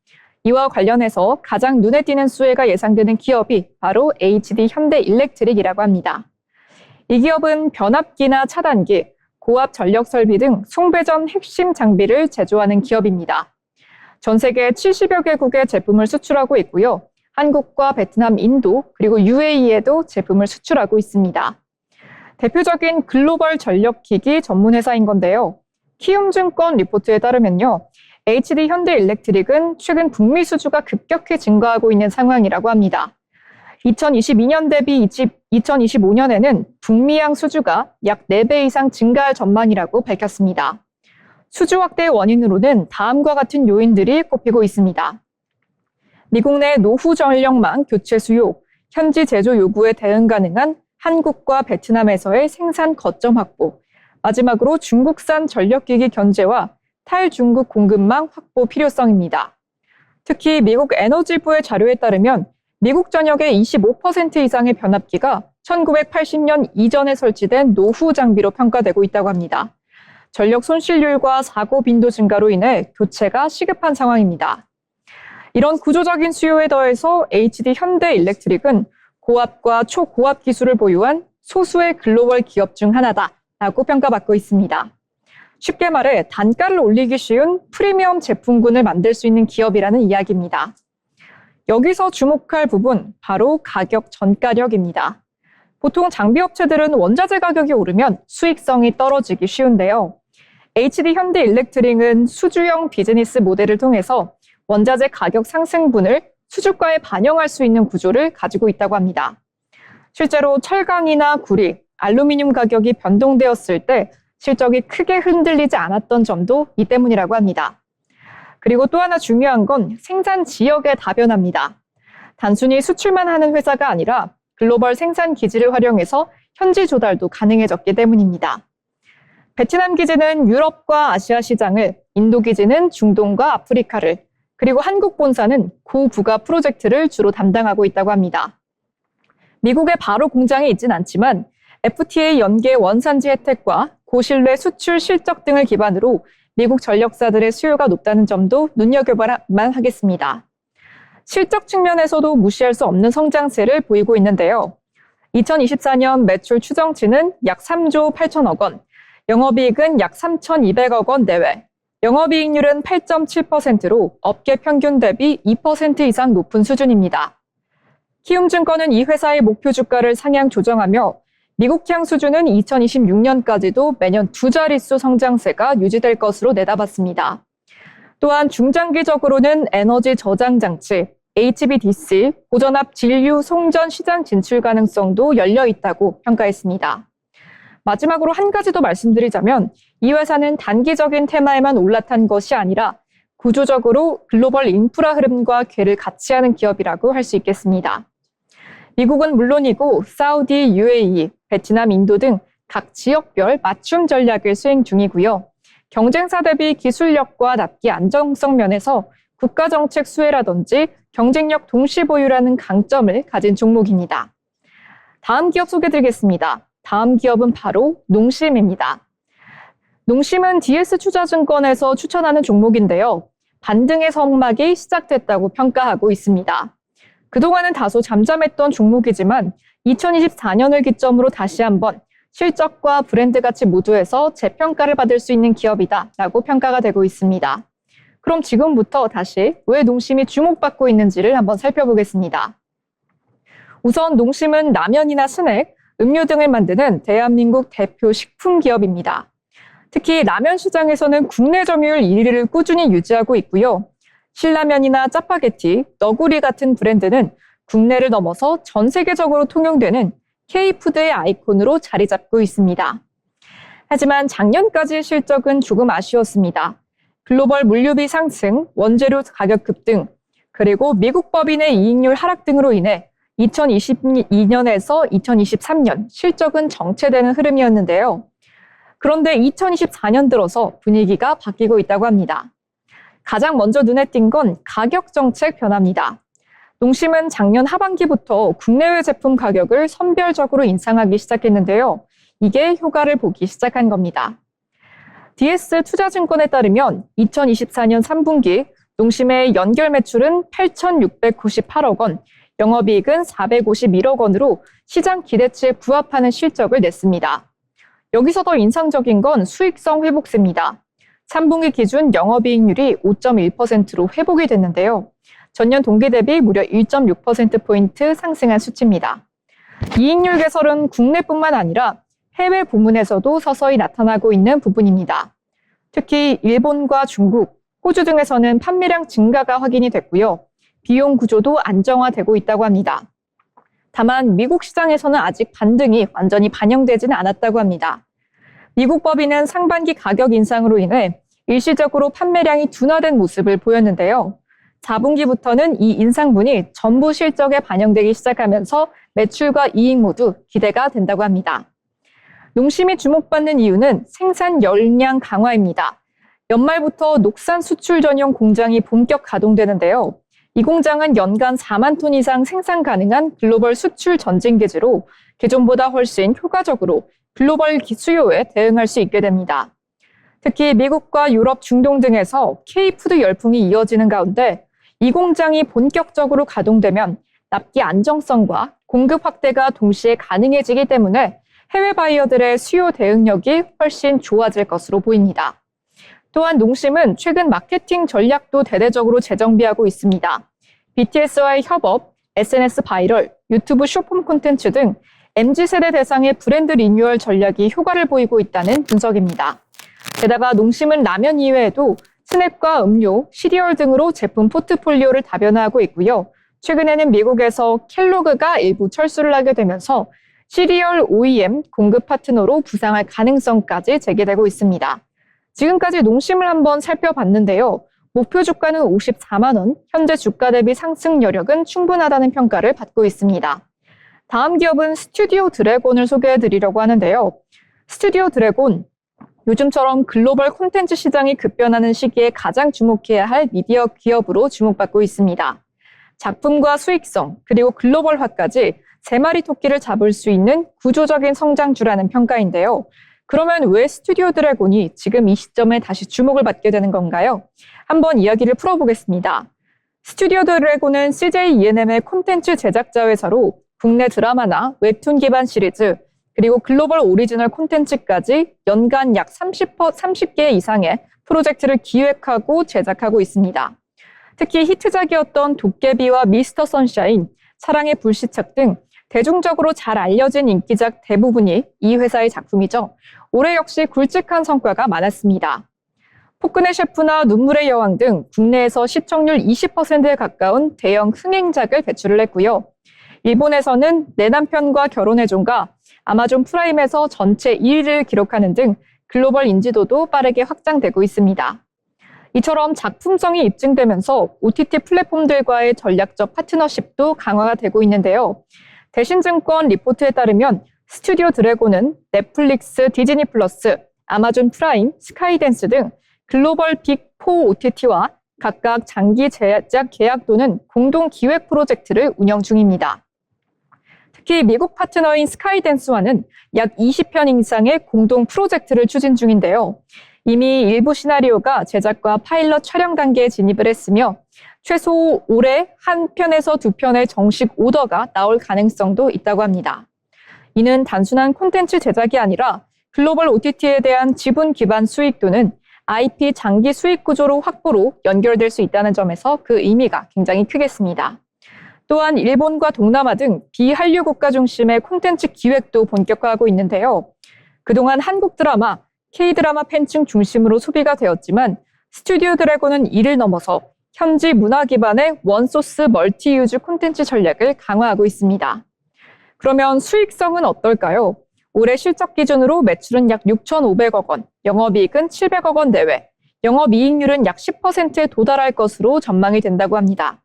이와 관련해서 가장 눈에 띄는 수혜가 예상되는 기업이 바로 HD 현대일렉트릭이라고 합니다. 이 기업은 변압기나 차단기, 고압 전력 설비 등 송배전 핵심 장비를 제조하는 기업입니다. 전 세계 70여 개국에 제품을 수출하고 있고요. 한국과 베트남, 인도, 그리고 UAE에도 제품을 수출하고 있습니다. 대표적인 글로벌 전력기기 전문 회사인 건데요. 키움증권 리포트에 따르면요. HD 현대일렉트릭은 최근 북미 수주가 급격히 증가하고 있는 상황이라고 합니다. 2022년 대비 2025년에는 북미양 수주가 약 4배 이상 증가할 전망이라고 밝혔습니다. 수주 확대의 원인으로는 다음과 같은 요인들이 꼽히고 있습니다. 미국 내 노후 전력망 교체 수요, 현지 제조 요구에 대응 가능한 한국과 베트남에서의 생산 거점 확보, 마지막으로 중국산 전력기기 견제와 탈중국 공급망 확보 필요성입니다. 특히 미국 에너지부의 자료에 따르면 미국 전역의 25% 이상의 변압기가 1980년 이전에 설치된 노후 장비로 평가되고 있다고 합니다. 전력 손실률과 사고 빈도 증가로 인해 교체가 시급한 상황입니다. 이런 구조적인 수요에 더해서 HD 현대일렉트릭은 고압과 초고압 기술을 보유한 소수의 글로벌 기업 중 하나다라고 평가받고 있습니다. 쉽게 말해 단가를 올리기 쉬운 프리미엄 제품군을 만들 수 있는 기업이라는 이야기입니다. 여기서 주목할 부분 바로 가격 전가력입니다. 보통 장비 업체들은 원자재 가격이 오르면 수익성이 떨어지기 쉬운데요. HD 현대일렉트릭은 수주형 비즈니스 모델을 통해서 원자재 가격 상승분을 수주가에 반영할 수 있는 구조를 가지고 있다고 합니다. 실제로 철강이나 구리, 알루미늄 가격이 변동되었을 때 실적이 크게 흔들리지 않았던 점도 이 때문이라고 합니다. 그리고 또 하나 중요한 건 생산 지역의 다변화입니다. 단순히 수출만 하는 회사가 아니라 글로벌 생산 기지를 활용해서 현지 조달도 가능해졌기 때문입니다. 베트남 기지는 유럽과 아시아 시장을, 인도 기지는 중동과 아프리카를, 그리고 한국 본사는 고부가 프로젝트를 주로 담당하고 있다고 합니다. 미국에 바로 공장이 있진 않지만 FTA 연계 원산지 혜택과 고신뢰 수출 실적 등을 기반으로 미국 전력사들의 수요가 높다는 점도 눈여겨봐야만 하겠습니다. 실적 측면에서도 무시할 수 없는 성장세를 보이고 있는데요. 2024년 매출 추정치는 약 3조 8천억 원, 영업이익은 약 3,200억 원 내외, 영업이익률은 8.7%로 업계 평균 대비 2% 이상 높은 수준입니다. 키움증권은 이 회사의 목표 주가를 상향 조정하며 미국향 수준은 2026년까지도 매년 2자릿수 성장세가 유지될 것으로 내다봤습니다. 또한 중장기적으로는 에너지 저장 장치, HVDC, 고전압 진류 송전 시장 진출 가능성도 열려 있다고 평가했습니다. 마지막으로 한 가지 더 말씀드리자면 이 회사는 단기적인 테마에만 올라탄 것이 아니라 구조적으로 글로벌 인프라 흐름과 궤를 같이 하는 기업이라고 할 수 있겠습니다. 미국은 물론이고 사우디, UAE, 베트남, 인도 등 각 지역별 맞춤 전략을 수행 중이고요. 경쟁사 대비 기술력과 납기 안정성 면에서 국가정책 수혜라든지 경쟁력 동시 보유라는 강점을 가진 종목입니다. 다음 기업 소개드리겠습니다. 다음 기업은 바로 농심입니다. 농심은 DS투자증권에서 추천하는 종목인데요. 반등의 성막이 시작됐다고 평가하고 있습니다. 그동안은 다소 잠잠했던 종목이지만 2024년을 기점으로 다시 한번 실적과 브랜드 가치 모두에서 재평가를 받을 수 있는 기업이다라고 평가가 되고 있습니다. 그럼 지금부터 다시 왜 농심이 주목받고 있는지를 한번 살펴보겠습니다. 우선 농심은 라면이나 스낵, 음료 등을 만드는 대한민국 대표 식품 기업입니다. 특히 라면 시장에서는 국내 점유율 1위를 꾸준히 유지하고 있고요. 신라면이나 짜파게티, 너구리 같은 브랜드는 국내를 넘어서 전 세계적으로 통용되는 K푸드의 아이콘으로 자리 잡고 있습니다. 하지만 작년까지의 실적은 조금 아쉬웠습니다. 글로벌 물류비 상승, 원재료 가격 급등, 그리고 미국 법인의 이익률 하락 등으로 인해 2022년에서 2023년 실적은 정체되는 흐름이었는데요. 그런데 2024년 들어서 분위기가 바뀌고 있다고 합니다. 가장 먼저 눈에 띈 건 가격 정책 변화입니다. 농심은 작년 하반기부터 국내외 제품 가격을 선별적으로 인상하기 시작했는데요. 이게 효과를 보기 시작한 겁니다. DS투자증권에 따르면 2024년 3분기 농심의 연결 매출은 8,698억 원, 영업이익은 451억 원으로 시장 기대치에 부합하는 실적을 냈습니다. 여기서 더 인상적인 건 수익성 회복세입니다. 3분기 기준 영업이익률이 5.1%로 회복이 됐는데요. 전년 동기 대비 무려 1.6%포인트 상승한 수치입니다. 이익률 개설은 국내뿐만 아니라 해외 부문에서도 서서히 나타나고 있는 부분입니다. 특히 일본과 중국, 호주 등에서는 판매량 증가가 확인이 됐고요. 비용 구조도 안정화되고 있다고 합니다. 다만 미국 시장에서는 아직 반등이 완전히 반영되지는 않았다고 합니다. 미국 법인은 상반기 가격 인상으로 인해 일시적으로 판매량이 둔화된 모습을 보였는데요. 4분기부터는 이 인상분이 전부 실적에 반영되기 시작하면서 매출과 이익 모두 기대가 된다고 합니다. 농심이 주목받는 이유는 생산 역량 강화입니다. 연말부터 녹산 수출 전용 공장이 본격 가동되는데요. 이 공장은 연간 4만 톤 이상 생산 가능한 글로벌 수출 전진 기지로 기존보다 훨씬 효과적으로 글로벌 수요에 대응할 수 있게 됩니다. 특히 미국과 유럽, 중동 등에서 K푸드 열풍이 이어지는 가운데 이 공장이 본격적으로 가동되면 납기 안정성과 공급 확대가 동시에 가능해지기 때문에 해외 바이어들의 수요 대응력이 훨씬 좋아질 것으로 보입니다. 또한 농심은 최근 마케팅 전략도 대대적으로 재정비하고 있습니다. BTS와의 협업, SNS 바이럴, 유튜브 숏폼 콘텐츠 등 MZ세대 대상의 브랜드 리뉴얼 전략이 효과를 보이고 있다는 분석입니다. 게다가 농심은 라면 이외에도 스낵과 음료, 시리얼 등으로 제품 포트폴리오를 다변화하고 있고요. 최근에는 미국에서 켈로그가 일부 철수를 하게 되면서 시리얼 OEM 공급 파트너로 부상할 가능성까지 제기되고 있습니다. 지금까지 농심을 한번 살펴봤는데요. 목표 주가는 54만 원, 현재 주가 대비 상승 여력은 충분하다는 평가를 받고 있습니다. 다음 기업은 스튜디오 드래곤을 소개해드리려고 하는데요. 스튜디오 드래곤, 요즘처럼 글로벌 콘텐츠 시장이 급변하는 시기에 가장 주목해야 할 미디어 기업으로 주목받고 있습니다. 작품과 수익성, 그리고 글로벌화까지 3마리 토끼를 잡을 수 있는 구조적인 성장주라는 평가인데요. 그러면 왜 스튜디오 드래곤이 지금 이 시점에 다시 주목을 받게 되는 건가요? 한번 이야기를 풀어보겠습니다. 스튜디오 드래곤은 CJ ENM의 콘텐츠 제작자 회사로 국내 드라마나 웹툰 기반 시리즈, 그리고 글로벌 오리지널 콘텐츠까지 연간 약 30개 이상의 프로젝트를 기획하고 제작하고 있습니다. 특히 히트작이었던 도깨비와 미스터 선샤인, 사랑의 불시착 등 대중적으로 잘 알려진 인기작 대부분이 이 회사의 작품이죠. 올해 역시 굵직한 성과가 많았습니다. 포크네 셰프나 눈물의 여왕 등 국내에서 시청률 20%에 가까운 대형 흥행작을 배출을 했고요. 일본에서는 내 남편과 결혼해줘가 아마존 프라임에서 전체 1위를 기록하는 등 글로벌 인지도도 빠르게 확장되고 있습니다. 이처럼 작품성이 입증되면서 OTT 플랫폼들과의 전략적 파트너십도 강화가 되고 있는데요. 대신증권 리포트에 따르면 스튜디오 드래곤은 넷플릭스, 디즈니 플러스, 아마존 프라임, 스카이댄스 등 글로벌 빅4 OTT와 각각 장기 제작 계약 또는 공동 기획 프로젝트를 운영 중입니다. 특히 미국 파트너인 스카이댄스와는 약 20편 이상의 공동 프로젝트를 추진 중인데요. 이미 일부 시나리오가 제작과 파일럿 촬영 단계에 진입을 했으며 최소 올해 1편에서 2편의 정식 오더가 나올 가능성도 있다고 합니다. 이는 단순한 콘텐츠 제작이 아니라 글로벌 OTT에 대한 지분 기반 수익 또는 IP 장기 수익 구조로 확보로 연결될 수 있다는 점에서 그 의미가 굉장히 크겠습니다. 또한 일본과 동남아 등 비한류 국가 중심의 콘텐츠 기획도 본격화하고 있는데요. 그동안 한국 드라마, K-드라마 팬층 중심으로 소비가 되었지만 스튜디오 드래곤은 이를 넘어서 현지 문화 기반의 원소스 멀티유즈 콘텐츠 전략을 강화하고 있습니다. 그러면 수익성은 어떨까요? 올해 실적 기준으로 매출은 약 6,500억 원, 영업이익은 700억 원 내외, 영업이익률은 약 10%에 도달할 것으로 전망이 된다고 합니다.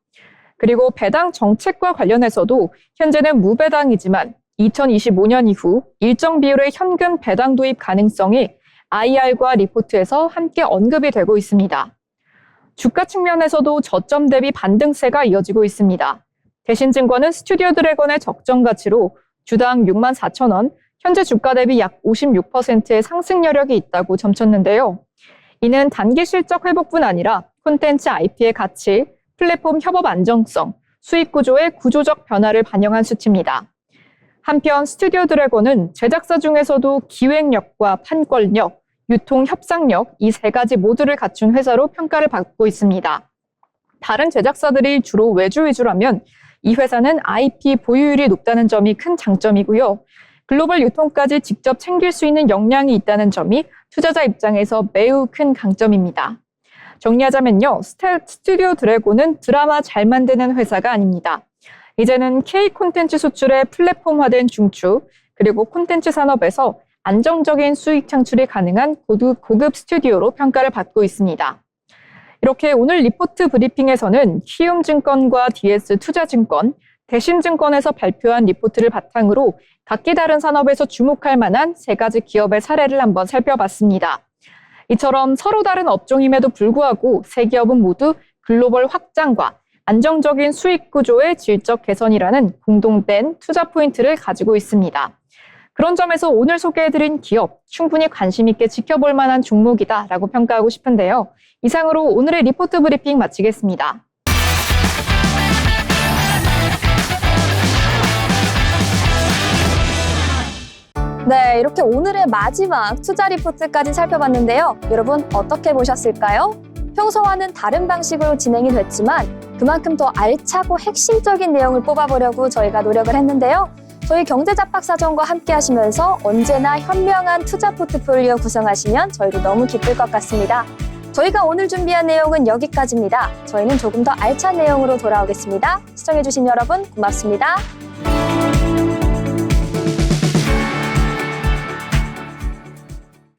그리고 배당 정책과 관련해서도 현재는 무배당이지만 2025년 이후 일정 비율의 현금 배당 도입 가능성이 IR과 리포트에서 함께 언급이 되고 있습니다. 주가 측면에서도 저점 대비 반등세가 이어지고 있습니다. 대신증권은 스튜디오 드래곤의 적정 가치로 주당 64,000원, 현재 주가 대비 약 56%의 상승 여력이 있다고 점쳤는데요. 이는 단기 실적 회복뿐 아니라 콘텐츠 IP의 가치, 플랫폼 협업 안정성, 수익 구조의 구조적 변화를 반영한 수치입니다. 한편 스튜디오 드래곤은 제작사 중에서도 기획력과 판권력, 유통 협상력 이 3가지 모두를 갖춘 회사로 평가를 받고 있습니다. 다른 제작사들이 주로 외주 위주라면 이 회사는 IP 보유율이 높다는 점이 큰 장점이고요. 글로벌 유통까지 직접 챙길 수 있는 역량이 있다는 점이 투자자 입장에서 매우 큰 강점입니다. 정리하자면요. 스튜디오 드래곤은 드라마 잘 만드는 회사가 아닙니다. 이제는 K 콘텐츠 수출의 플랫폼화된 중추, 그리고 콘텐츠 산업에서 안정적인 수익 창출이 가능한 고급 스튜디오로 평가를 받고 있습니다. 이렇게 오늘 리포트 브리핑에서는 키움증권과 DS투자증권, 대신증권에서 발표한 리포트를 바탕으로 각기 다른 산업에서 주목할 만한 3가지 기업의 사례를 한번 살펴봤습니다. 이처럼 서로 다른 업종임에도 불구하고 3기업은 모두 글로벌 확장과 안정적인 수익 구조의 질적 개선이라는 공동된 투자 포인트를 가지고 있습니다. 그런 점에서 오늘 소개해드린 기업, 충분히 관심 있게 지켜볼 만한 종목이다라고 평가하고 싶은데요. 이상으로 오늘의 리포트 브리핑 마치겠습니다. 네, 이렇게 오늘의 마지막 투자 리포트까지 살펴봤는데요. 여러분 어떻게 보셨을까요? 평소와는 다른 방식으로 진행이 됐지만 그만큼 더 알차고 핵심적인 내용을 뽑아보려고 저희가 노력을 했는데요. 저희 경제잡박사전과 함께 하시면서 언제나 현명한 투자 포트폴리오 구성하시면 저희도 너무 기쁠 것 같습니다. 저희가 오늘 준비한 내용은 여기까지입니다. 저희는 조금 더 알찬 내용으로 돌아오겠습니다. 시청해주신 여러분 고맙습니다.